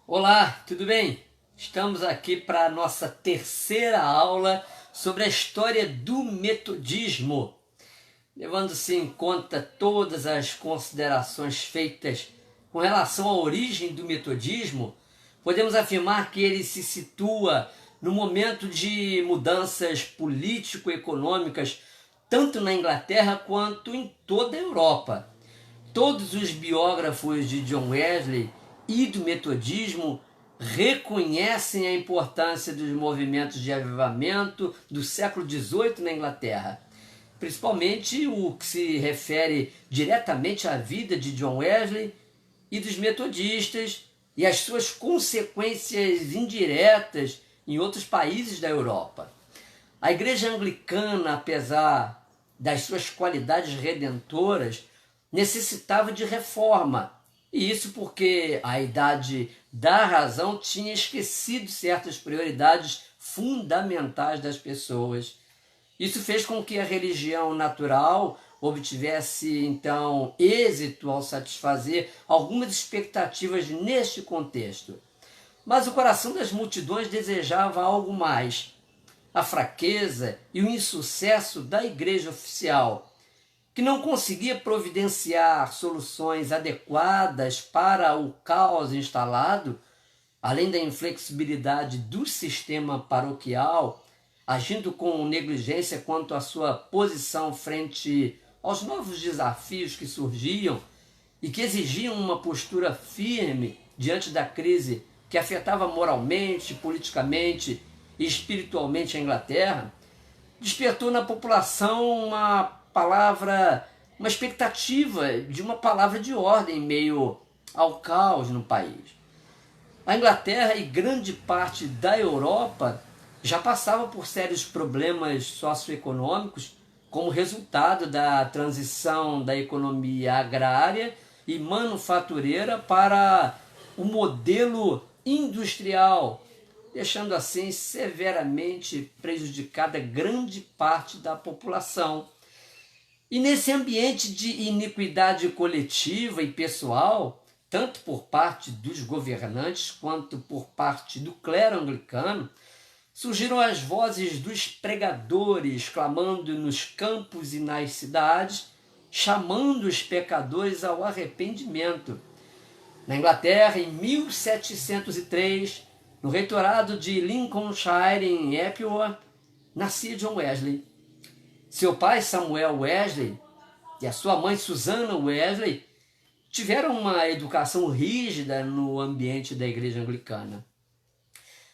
Olá, tudo bem? Estamos aqui para a nossa terceira aula sobre a história do metodismo. Levando-se em conta todas as considerações feitas com relação à origem do metodismo, podemos afirmar que ele se situa no momento de mudanças político-econômicas tanto na Inglaterra quanto em toda a Europa. Todos os biógrafos de John Wesley e do metodismo reconhecem a importância dos movimentos de avivamento do século XVIII na Inglaterra, principalmente o que se refere diretamente à vida de John Wesley e dos metodistas e as suas consequências indiretas em outros países da Europa. A Igreja Anglicana, apesar das suas qualidades redentoras, necessitava de reforma. E isso porque a idade da razão tinha esquecido certas prioridades fundamentais das pessoas. Isso fez com que a religião natural obtivesse, então, êxito ao satisfazer algumas expectativas neste contexto. Mas o coração das multidões desejava algo mais. A fraqueza e o insucesso da igreja oficial, que não conseguia providenciar soluções adequadas para o caos instalado, além da inflexibilidade do sistema paroquial, agindo com negligência quanto à sua posição frente aos novos desafios que surgiam e que exigiam uma postura firme diante da crise que afetava moralmente, politicamente e espiritualmente a Inglaterra, despertou na população uma expectativa de uma palavra de ordem em meio ao caos no país. A Inglaterra e grande parte da Europa já passava por sérios problemas socioeconômicos como resultado da transição da economia agrária e manufatureira para o modelo industrial, deixando assim severamente prejudicada grande parte da população. E nesse ambiente de iniquidade coletiva e pessoal, tanto por parte dos governantes quanto por parte do clero anglicano, surgiram as vozes dos pregadores clamando nos campos e nas cidades, chamando os pecadores ao arrependimento. Na Inglaterra, em 1703, no reitorado de Lincolnshire, em Epworth, nascia John Wesley. Seu pai, Samuel Wesley, e a sua mãe, Susanna Wesley, tiveram uma educação rígida no ambiente da igreja anglicana.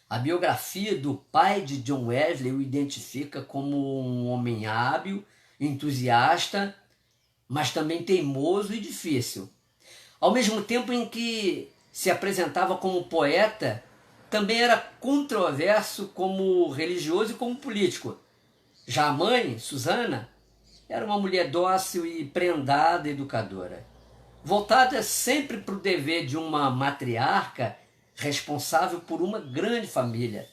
A biografia do pai de John Wesley o identifica como um homem hábil, entusiasta, mas também teimoso e difícil. Ao mesmo tempo em que se apresentava como poeta, também era controverso como religioso e como político. Já a mãe, Susanna, era uma mulher dócil e prendada educadora, voltada sempre para o dever de uma matriarca responsável por uma grande família.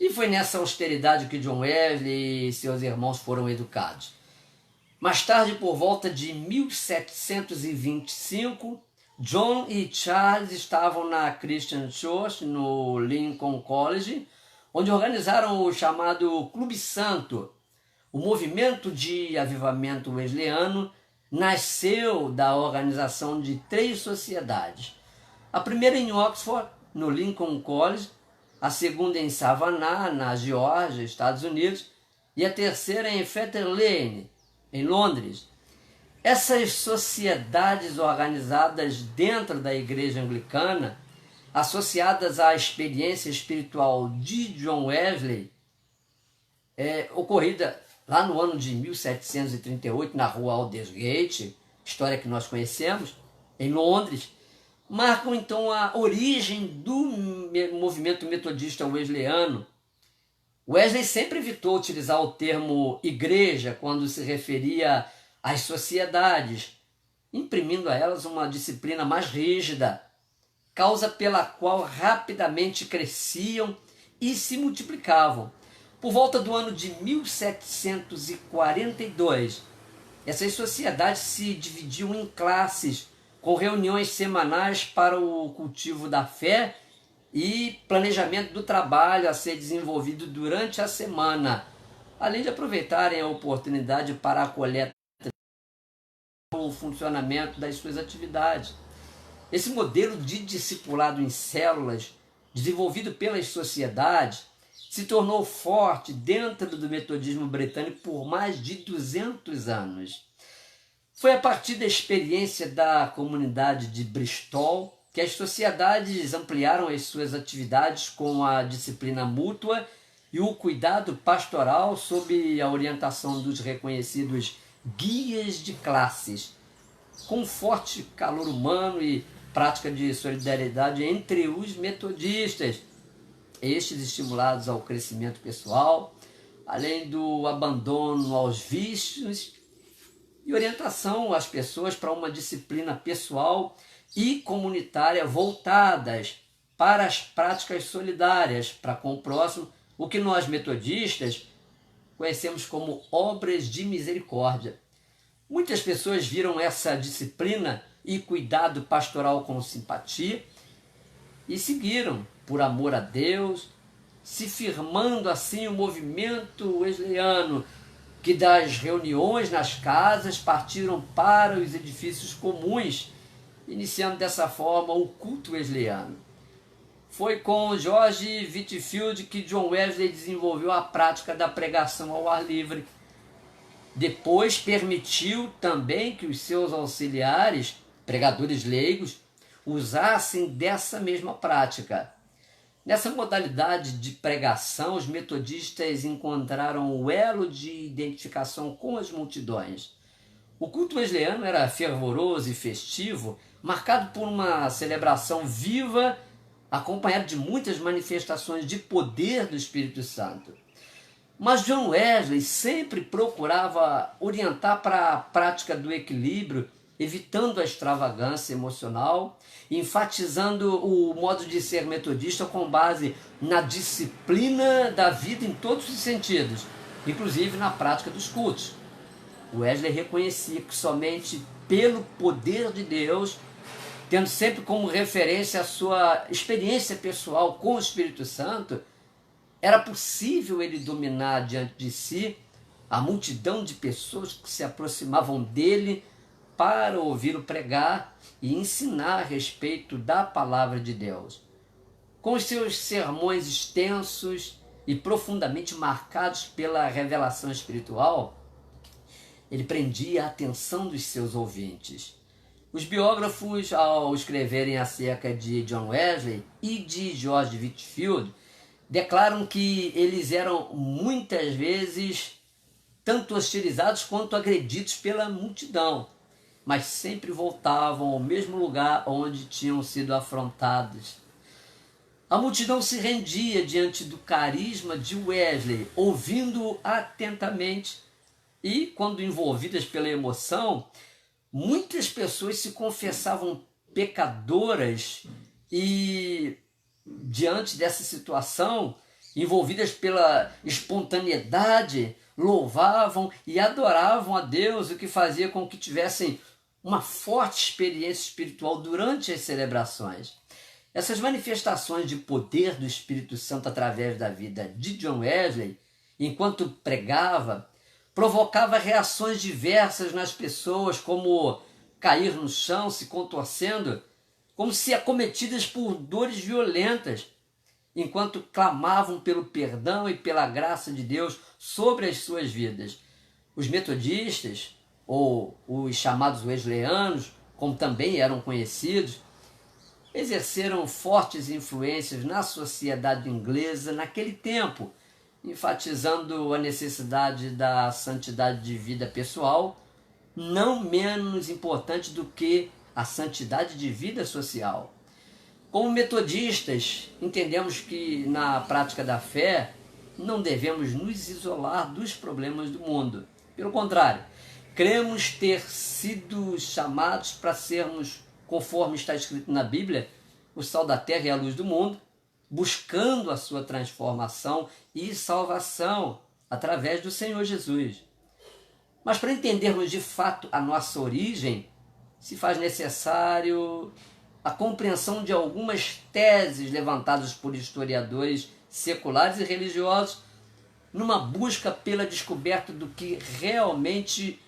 E foi nessa austeridade que John Wesley e seus irmãos foram educados. Mais tarde, por volta de 1725, John e Charles estavam na Christian Church, no Lincoln College, onde organizaram o chamado Clube Santo. O movimento de avivamento wesleyano nasceu da organização de 3 sociedades. A primeira em Oxford, no Lincoln College, a segunda em Savannah, na Geórgia, Estados Unidos, e a terceira em Fetter Lane, em Londres. Essas sociedades organizadas dentro da igreja anglicana, associadas à experiência espiritual de John Wesley, ocorrida lá no ano de 1738, na rua Aldersgate, história que nós conhecemos, em Londres, marcam então a origem do movimento metodista wesleyano. Wesley sempre evitou utilizar o termo igreja quando se referia às sociedades, imprimindo a elas uma disciplina mais rígida, causa pela qual rapidamente cresciam e se multiplicavam. Por volta do ano de 1742, essas sociedades se dividiam em classes, com reuniões semanais para o cultivo da fé e planejamento do trabalho a ser desenvolvido durante a semana, além de aproveitarem a oportunidade para a coleta o funcionamento das suas atividades. Esse modelo de discipulado em células, desenvolvido pelas sociedades, se tornou forte dentro do metodismo britânico por mais de 200 anos. Foi a partir da experiência da comunidade de Bristol que as sociedades ampliaram as suas atividades com a disciplina mútua e o cuidado pastoral sob a orientação dos reconhecidos guias de classes, com forte calor humano e prática de solidariedade entre os metodistas, estes estimulados ao crescimento pessoal, além do abandono aos vícios e orientação às pessoas para uma disciplina pessoal e comunitária voltadas para as práticas solidárias para com o próximo, o que nós metodistas conhecemos como obras de misericórdia. Muitas pessoas viram essa disciplina e cuidado pastoral com simpatia e seguiram por amor a Deus, se firmando assim o movimento wesleyano, que das reuniões nas casas partiram para os edifícios comuns, iniciando dessa forma o culto wesleyano. Foi com George Whitefield que John Wesley desenvolveu a prática da pregação ao ar livre. Depois permitiu também que os seus auxiliares, pregadores leigos, usassem dessa mesma prática. Nessa modalidade de pregação, os metodistas encontraram o elo de identificação com as multidões. O culto wesleyano era fervoroso e festivo, marcado por uma celebração viva, acompanhado de muitas manifestações de poder do Espírito Santo. Mas John Wesley sempre procurava orientar para a prática do equilíbrio, evitando a extravagância emocional, enfatizando o modo de ser metodista com base na disciplina da vida em todos os sentidos, inclusive na prática dos cultos. Wesley reconhecia que somente pelo poder de Deus, tendo sempre como referência a sua experiência pessoal com o Espírito Santo, era possível ele dominar diante de si a multidão de pessoas que se aproximavam dele para ouvi-lo pregar e ensinar a respeito da palavra de Deus. Com os seus sermões extensos e profundamente marcados pela revelação espiritual, ele prendia a atenção dos seus ouvintes. Os biógrafos, ao escreverem acerca de John Wesley e de George Whitefield, declaram que eles eram muitas vezes tanto hostilizados quanto agredidos pela multidão, mas sempre voltavam ao mesmo lugar onde tinham sido afrontados. A multidão se rendia diante do carisma de Wesley, ouvindo-o atentamente, e, quando envolvidas pela emoção, muitas pessoas se confessavam pecadoras e, diante dessa situação, envolvidas pela espontaneidade, louvavam e adoravam a Deus, o que fazia com que tivessem uma forte experiência espiritual durante as celebrações. Essas manifestações de poder do Espírito Santo através da vida de John Wesley, enquanto pregava, provocava reações diversas nas pessoas, como cair no chão, se contorcendo, como se acometidas por dores violentas, enquanto clamavam pelo perdão e pela graça de Deus sobre as suas vidas. Os metodistas, ou os chamados wesleyanos, como também eram conhecidos, exerceram fortes influências na sociedade inglesa naquele tempo, enfatizando a necessidade da santidade de vida pessoal, não menos importante do que a santidade de vida social. Como metodistas, entendemos que na prática da fé não devemos nos isolar dos problemas do mundo. Pelo contrário, cremos ter sido chamados para sermos, conforme está escrito na Bíblia, o sal da terra e a luz do mundo, buscando a sua transformação e salvação através do Senhor Jesus. Mas para entendermos de fato a nossa origem, se faz necessário a compreensão de algumas teses levantadas por historiadores seculares e religiosos numa busca pela descoberta do que realmente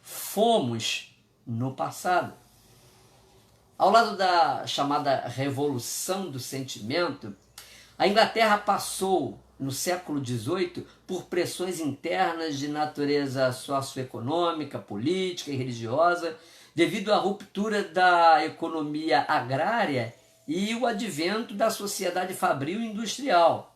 fomos no passado. Ao lado da chamada Revolução do Sentimento, a Inglaterra passou, no século XVIII, por pressões internas de natureza socioeconômica, política e religiosa, devido à ruptura da economia agrária e o advento da sociedade fabril e industrial.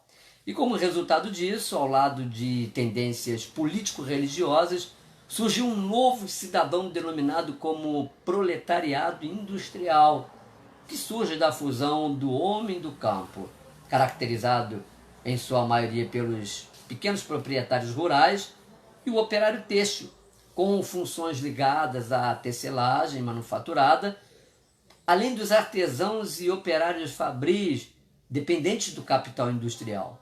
E como resultado disso, ao lado de tendências político-religiosas, surgiu um novo cidadão denominado como proletariado industrial, que surge da fusão do homem do campo, caracterizado em sua maioria pelos pequenos proprietários rurais, e o operário têxtil, com funções ligadas à tecelagem manufaturada, além dos artesãos e operários fabris, dependentes do capital industrial.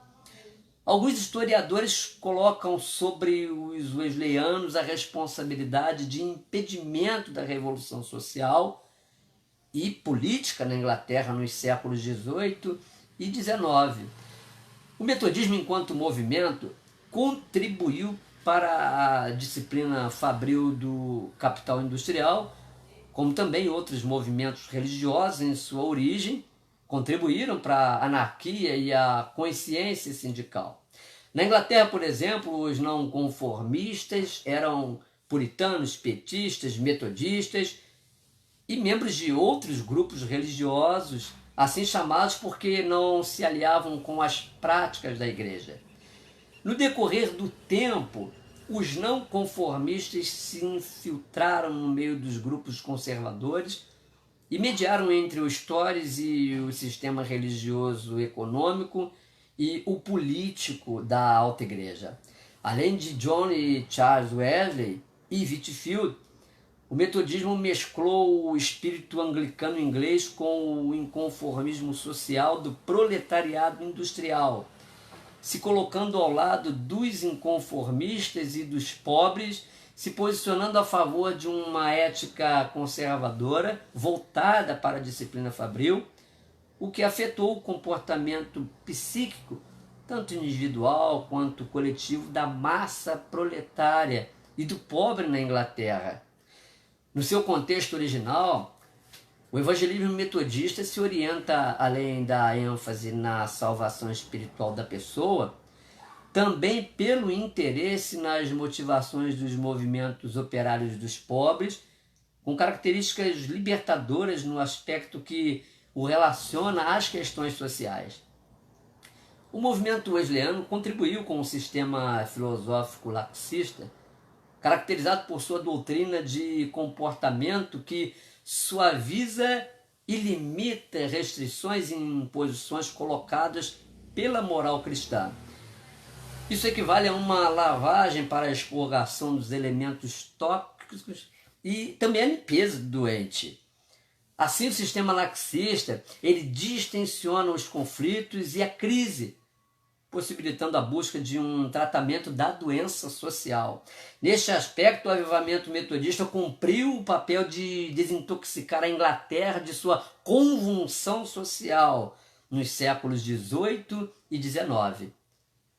Alguns historiadores colocam sobre os wesleyanos a responsabilidade de impedimento da revolução social e política na Inglaterra nos séculos XVIII e XIX. O metodismo, enquanto movimento, contribuiu para a disciplina fabril do capital industrial, como também outros movimentos religiosos em sua origem contribuíram para a anarquia e a consciência sindical. Na Inglaterra, por exemplo, os não conformistas eram puritanos, petistas, metodistas e membros de outros grupos religiosos, assim chamados porque não se aliavam com as práticas da igreja. No decorrer do tempo, os não conformistas se infiltraram no meio dos grupos conservadores e mediaram entre os Tories e o sistema religioso econômico e o político da alta igreja. Além de John e Charles Wesley e Whitefield, o metodismo mesclou o espírito anglicano inglês com o inconformismo social do proletariado industrial, se colocando ao lado dos inconformistas e dos pobres, se posicionando a favor de uma ética conservadora voltada para a disciplina fabril, o que afetou o comportamento psíquico, tanto individual quanto coletivo, da massa proletária e do pobre na Inglaterra. No seu contexto original, o evangelismo metodista se orienta, além da ênfase na salvação espiritual da pessoa, também pelo interesse nas motivações dos movimentos operários dos pobres, com características libertadoras no aspecto que o relaciona às questões sociais. O movimento wesleyano contribuiu com o sistema filosófico laxista, caracterizado por sua doutrina de comportamento que suaviza e limita restrições e imposições colocadas pela moral cristã. Isso equivale a uma lavagem para a expurgação dos elementos tóxicos e também a limpeza do doente. Assim, o sistema laxista, ele distensiona os conflitos e a crise, possibilitando a busca de um tratamento da doença social. Neste aspecto, o avivamento metodista cumpriu o papel de desintoxicar a Inglaterra de sua convulsão social nos séculos XVIII e XIX.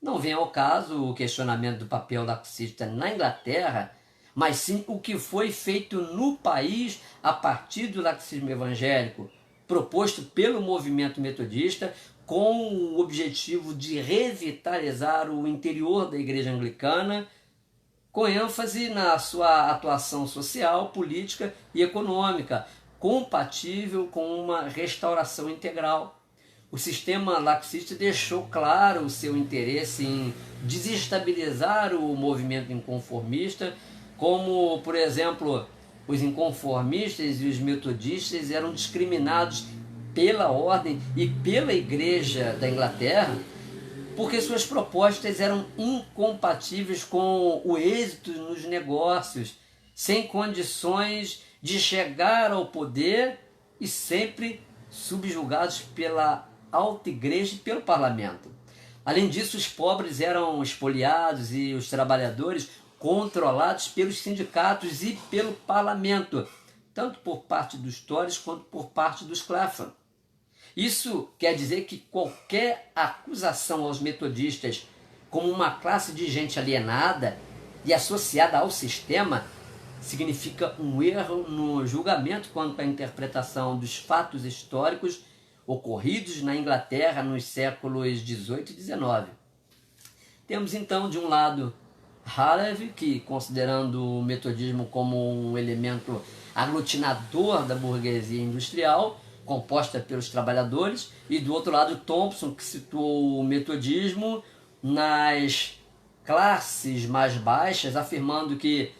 Não vem ao caso o questionamento do papel laxista na Inglaterra, mas sim o que foi feito no país a partir do laxismo evangélico, proposto pelo movimento metodista, com o objetivo de revitalizar o interior da igreja anglicana, com ênfase na sua atuação social, política e econômica, compatível com uma restauração integral. O sistema laxista deixou claro o seu interesse em desestabilizar o movimento inconformista, como, por exemplo, os inconformistas e os metodistas eram discriminados pela ordem e pela igreja da Inglaterra, porque suas propostas eram incompatíveis com o êxito nos negócios, sem condições de chegar ao poder e sempre subjugados pela alta igreja e pelo parlamento. Além disso, os pobres eram expoliados e os trabalhadores controlados pelos sindicatos e pelo parlamento, tanto por parte dos Tories quanto por parte dos Clapham. Isso quer dizer que qualquer acusação aos metodistas como uma classe de gente alienada e associada ao sistema significa um erro no julgamento quanto à interpretação dos fatos históricos ocorridos na Inglaterra nos séculos XVIII e XIX. Temos então, de um lado, Halevy, que, considerando o metodismo como um elemento aglutinador da burguesia industrial, composta pelos trabalhadores, e do outro lado Thompson, que situou o metodismo nas classes mais baixas, afirmando que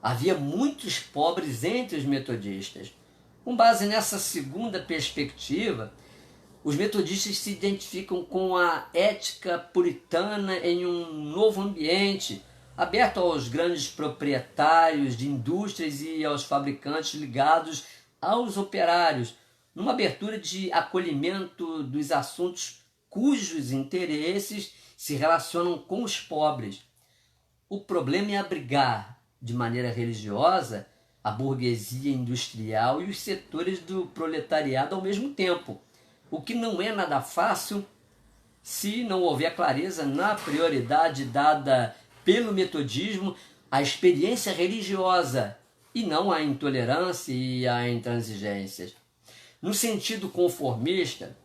havia muitos pobres entre os metodistas. Com base nessa segunda perspectiva, os metodistas se identificam com a ética puritana em um novo ambiente, aberto aos grandes proprietários de indústrias e aos fabricantes ligados aos operários, numa abertura de acolhimento dos assuntos cujos interesses se relacionam com os pobres. O problema é abrigar, de maneira religiosa, a burguesia industrial e os setores do proletariado ao mesmo tempo, o que não é nada fácil se não houver clareza na prioridade dada pelo metodismo à experiência religiosa e não à intolerância e à intransigência. No sentido conformista,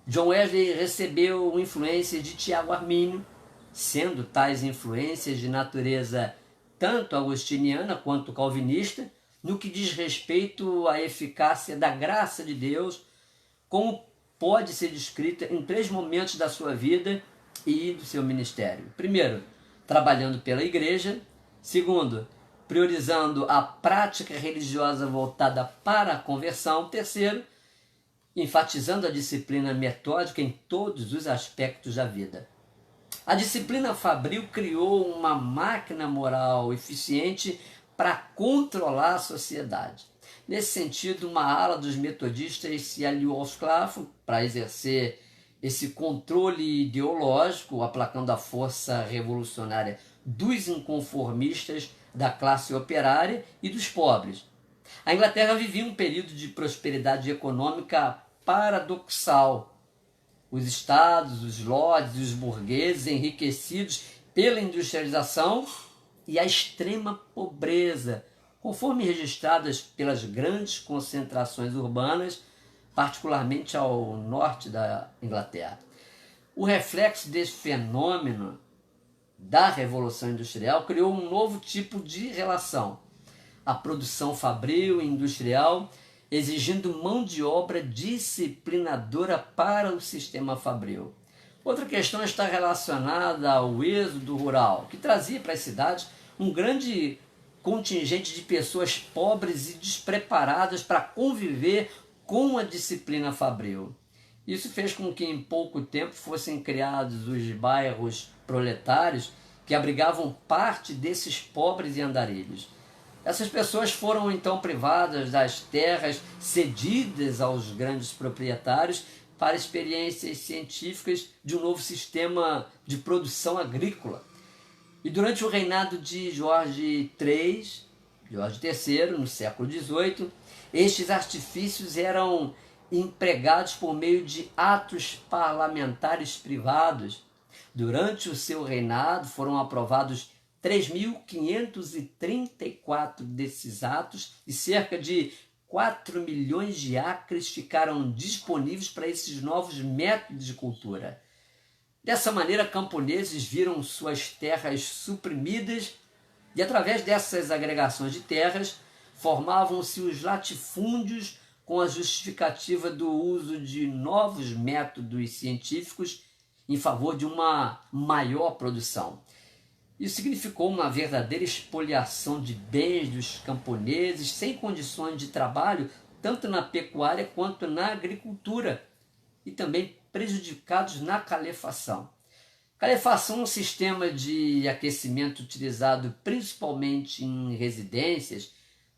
John Wesley recebeu influências de Tiago Armínio, sendo tais influências de natureza tanto agostiniana quanto calvinista, no que diz respeito à eficácia da graça de Deus, como pode ser descrita em 3 momentos da sua vida e do seu ministério. Primeiro, trabalhando pela igreja. Segundo, priorizando a prática religiosa voltada para a conversão. Terceiro, enfatizando a disciplina metódica em todos os aspectos da vida. A disciplina fabril criou uma máquina moral eficiente para controlar a sociedade. Nesse sentido, uma ala dos metodistas se aliou aos Clapham para exercer esse controle ideológico, aplacando a força revolucionária dos inconformistas, da classe operária e dos pobres. A Inglaterra vivia um período de prosperidade econômica paradoxal. Os estados, os lords e os burgueses enriquecidos pela industrialização e a extrema pobreza, conforme registradas pelas grandes concentrações urbanas, particularmente ao norte da Inglaterra. O reflexo desse fenômeno da Revolução Industrial criou um novo tipo de relação, a produção fabril e industrial, exigindo mão de obra disciplinadora para o sistema fabril. Outra questão está relacionada ao êxodo rural, que trazia para as cidades um grande contingente de pessoas pobres e despreparadas para conviver com a disciplina fabril. Isso fez com que em pouco tempo fossem criados os bairros proletários que abrigavam parte desses pobres e andarilhos. Essas pessoas foram então privadas das terras cedidas aos grandes proprietários para experiências científicas de um novo sistema de produção agrícola. E durante o reinado de Jorge III, no século XVIII, estes artifícios eram empregados por meio de atos parlamentares privados. Durante o seu reinado foram aprovados 3.534 desses atos e cerca de 4 milhões de acres ficaram disponíveis para esses novos métodos de cultura. Dessa maneira, camponeses viram suas terras suprimidas e, através dessas agregações de terras, formavam-se os latifúndios com a justificativa do uso de novos métodos científicos em favor de uma maior produção. Isso significou uma verdadeira expoliação de bens dos camponeses sem condições de trabalho, tanto na pecuária quanto na agricultura, e também prejudicados na calefação. Calefação é um sistema de aquecimento utilizado principalmente em residências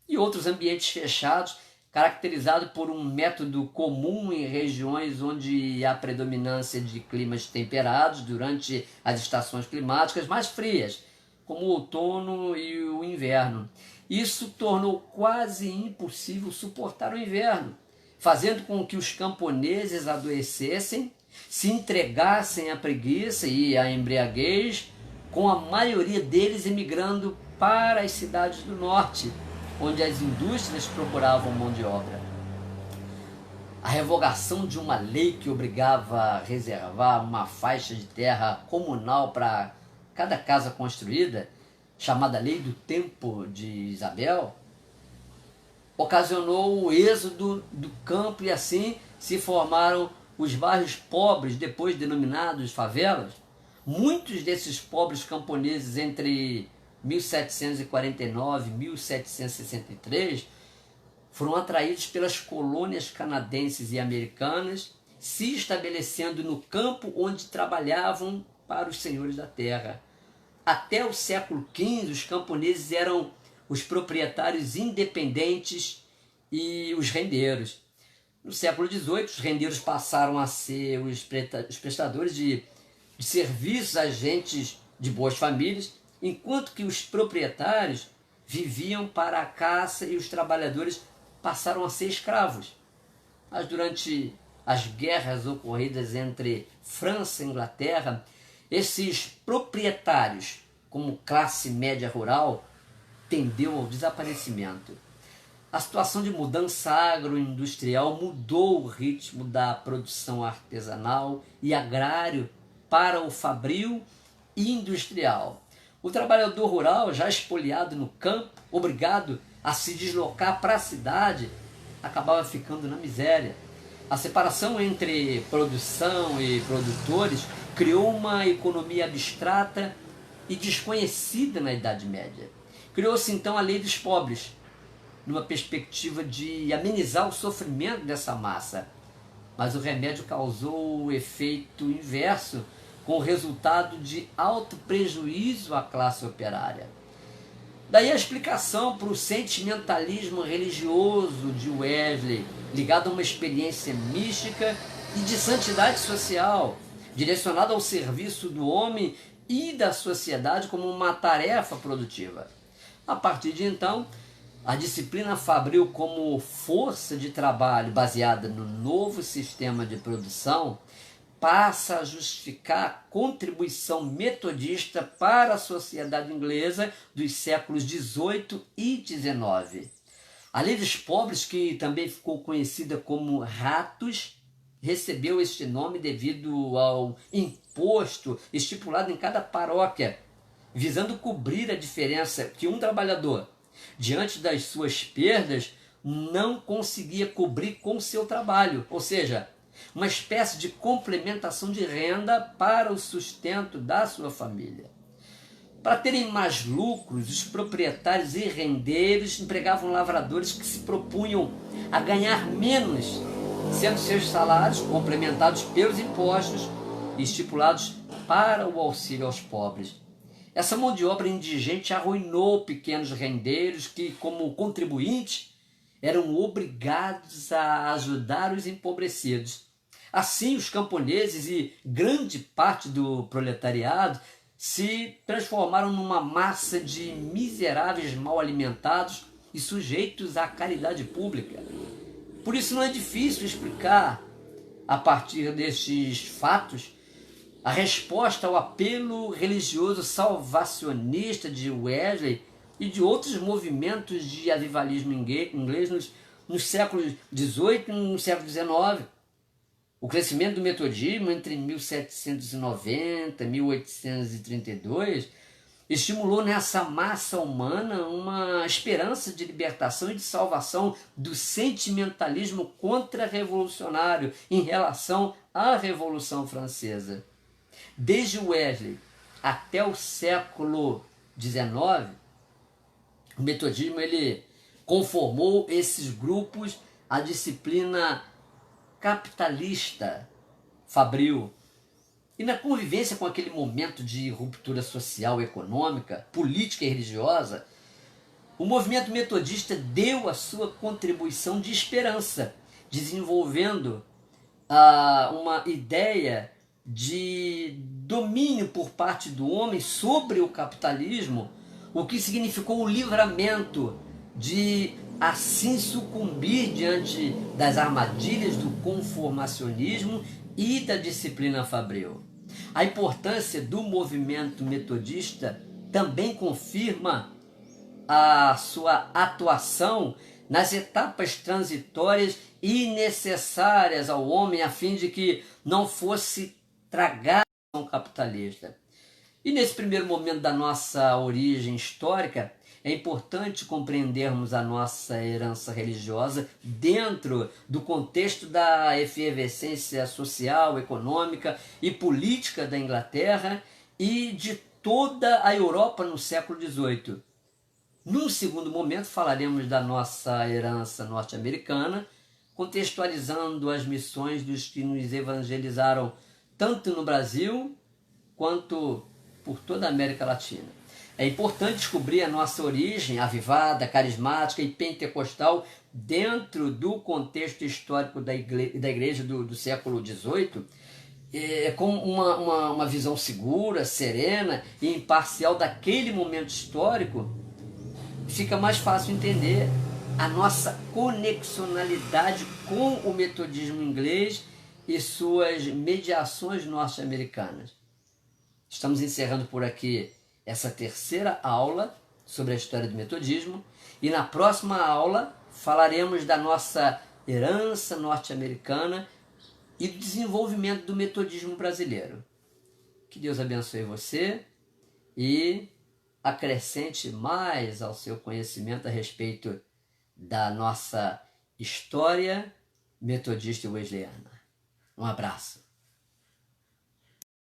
e outros ambientes fechados, caracterizado por um método comum em regiões onde há predominância de climas temperados durante as estações climáticas mais frias, como o outono e o inverno. Isso tornou quase impossível suportar o inverno, fazendo com que os camponeses adoecessem, se entregassem à preguiça e à embriaguez, com a maioria deles emigrando para as cidades do norte, onde as indústrias procuravam mão de obra. A revogação de uma lei que obrigava a reservar uma faixa de terra comunal para cada casa construída, chamada Lei do Tempo de Isabel, ocasionou o êxodo do campo e assim se formaram os bairros pobres, depois denominados favelas. Muitos desses pobres camponeses entre 1749 e 1763 foram atraídos pelas colônias canadenses e americanas, se estabelecendo no campo onde trabalhavam para os senhores da terra. Até o século XV, os camponeses eram os proprietários independentes e os rendeiros. No século XVIII, os rendeiros passaram a ser os prestadores de serviços a gentes de boas famílias, enquanto que os proprietários viviam para a caça e os trabalhadores passaram a ser escravos. Mas durante as guerras ocorridas entre França e Inglaterra, esses proprietários, como classe média rural, tendeu ao desaparecimento. A situação de mudança agroindustrial mudou o ritmo da produção artesanal e agrário para o fabril e industrial. O trabalhador rural, já espoliado no campo, obrigado a se deslocar para a cidade, acabava ficando na miséria. A separação entre produção e produtores criou uma economia abstrata e desconhecida na Idade Média. Criou-se então a Lei dos Pobres, numa perspectiva de amenizar o sofrimento dessa massa. Mas o remédio causou o efeito inverso, com o resultado de alto prejuízo à classe operária. Daí a explicação para o sentimentalismo religioso de Wesley, ligado a uma experiência mística e de santidade social, direcionada ao serviço do homem e da sociedade como uma tarefa produtiva. A partir de então, a disciplina fabril como força de trabalho baseada no novo sistema de produção passa a justificar a contribuição metodista para a sociedade inglesa dos séculos XVIII e XIX. A Lei dos Pobres, que também ficou conhecida como ratos, recebeu este nome devido ao imposto estipulado em cada paróquia, visando cobrir a diferença que um trabalhador, diante das suas perdas, não conseguia cobrir com seu trabalho, ou seja, uma espécie de complementação de renda para o sustento da sua família. Para terem mais lucros, os proprietários e rendeiros empregavam lavradores que se propunham a ganhar menos, sendo seus salários complementados pelos impostos estipulados para o auxílio aos pobres. Essa mão de obra indigente arruinou pequenos rendeiros que, como contribuintes, eram obrigados a ajudar os empobrecidos. Assim, os camponeses e grande parte do proletariado se transformaram numa massa de miseráveis mal alimentados e sujeitos à caridade pública. Por isso não é difícil explicar, a partir destes fatos, a resposta ao apelo religioso salvacionista de Wesley e de outros movimentos de avivalismo inglês nos séculos XVIII e no século XIX. O crescimento do metodismo entre 1790 e 1832 estimulou nessa massa humana uma esperança de libertação e de salvação do sentimentalismo contra-revolucionário em relação à Revolução Francesa. Desde Wesley até o século XIX, o metodismo ele conformou esses grupos à disciplina capitalista fabril. E na convivência com aquele momento de ruptura social, econômica, política e religiosa, o movimento metodista deu a sua contribuição de esperança, desenvolvendo uma ideia de domínio por parte do homem sobre o capitalismo, o que significou o livramento de assim sucumbir diante das armadilhas do conformacionismo e da disciplina fabril. A importância do movimento metodista também confirma a sua atuação nas etapas transitórias e necessárias ao homem a fim de que não fosse tragado pela capitalista. E nesse primeiro momento da nossa origem histórica, é importante compreendermos a nossa herança religiosa dentro do contexto da efervescência social, econômica e política da Inglaterra e de toda a Europa no século XVIII. Num segundo momento falaremos da nossa herança norte-americana, contextualizando as missões dos que nos evangelizaram tanto no Brasil quanto por toda a América Latina. É importante descobrir a nossa origem avivada, carismática e pentecostal dentro do contexto histórico da igreja do século XVIII, com uma visão segura, serena e imparcial daquele momento histórico. Fica mais fácil entender a nossa conexionalidade com o metodismo inglês e suas mediações norte-americanas. Estamos encerrando por aqui essa terceira aula sobre a história do metodismo e na próxima aula falaremos da nossa herança norte-americana e do desenvolvimento do metodismo brasileiro. Que Deus abençoe você e acrescente mais ao seu conhecimento a respeito da nossa história metodista e wesleyana. Um abraço.